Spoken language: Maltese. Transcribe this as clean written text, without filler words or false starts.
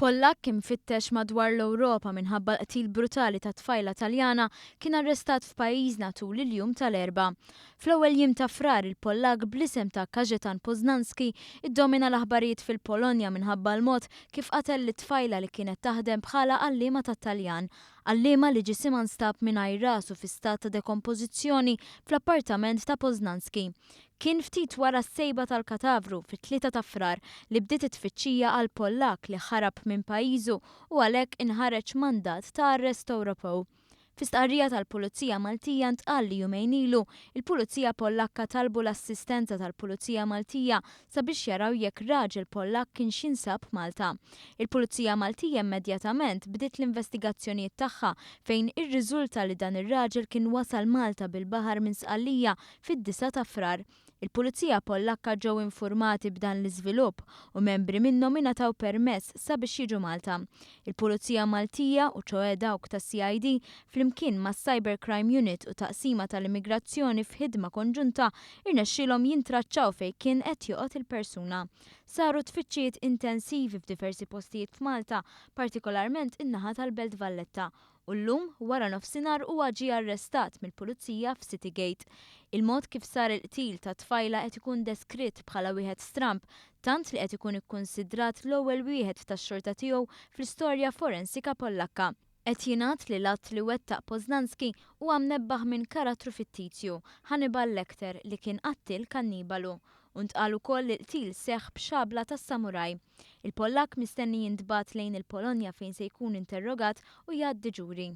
Pollak kien fittex madwar l-Ewropa minħabba l-qtil brutali ta' tfajla Taljana kien arrestat f'pajjiżna tul il-jum tal-erba'. Fl-ewwel jiem ta' frar il-Pollak bl-isem ta' Kajetan Poznanski iddomina l-aħbarijiet fil-Polonja minħabba l-mod kif qatel l-tfajla li kienet taħdem bħala għalliema tat-Taljan. Għalliema li ġisimha nstab mingħajr rasu fi stat ta' dekompożizzjoni fl-appartament ta' Poznanski. Kien ftit wara s-sejba tal-katavru fit-3 ta' frar li bdiet it-tfittxija għal Pollak li ħarab minn pajjiżu u għalhekk inħareġ mandat ta' arrest Ewropew. Fi stqarrija tal-Pulizija Maltija ntqal li jumejn ilu il-Pulizija Pollakka talbu l-assistenza tal-Pulizija Maltija sabiex jaraw jekk raġel Pollak kien xinsab Malta. Il-Pulizija Maltija immedjatament bdiet l-investigazzjonijiet tagħha fejn irriżulta li dan ir-raġel kien wasal Malta bil-baħar minn Sqallija fid-9 ta' frar. Il-Pulizija Pollakka ġew infurmati b'dan l-iżvilupp u membri minnhom ingħataw permess sabiex jiġu Malta. Il-Pulizija Maltija u ċoe dawk tas-CID flimkien mas-Cybercrime Unit u taqsima tal-immigrazzjoni f'ħidma konġunta irnexxielhom jintraċċaw fejn kien qed joqgħod il-persuna. Saru tfittxijiet intensivi f'diversi postijiet f'Malta, partikolarment in-naħa tal-Belt Valletta. U llum wara nofsinhar huwa ġie arrestat mill-Pulizija f'City Gate. Il-mod kif sar il-qtil ta' tfajla qed ikun deskritt bħala wieħed stramp, tant li qed ikun ikkunsidrat l-ewwel wieħed tax-xorta tiegħu fl-istorja forensika Pollakka. Qed jingħad li l-att li wettaq Poznanski huwa mnebbaħ minn karattru fittizju, Hannibal Lecter li kien qattil kannibalu. U ntqal ukoll li l-qtil seħħ b'xabla tas-samuraj. Il-Pollak mistenni jintbagħat lejn il-Polonja fejn se jkun interrogat u jgħaddi ġuri.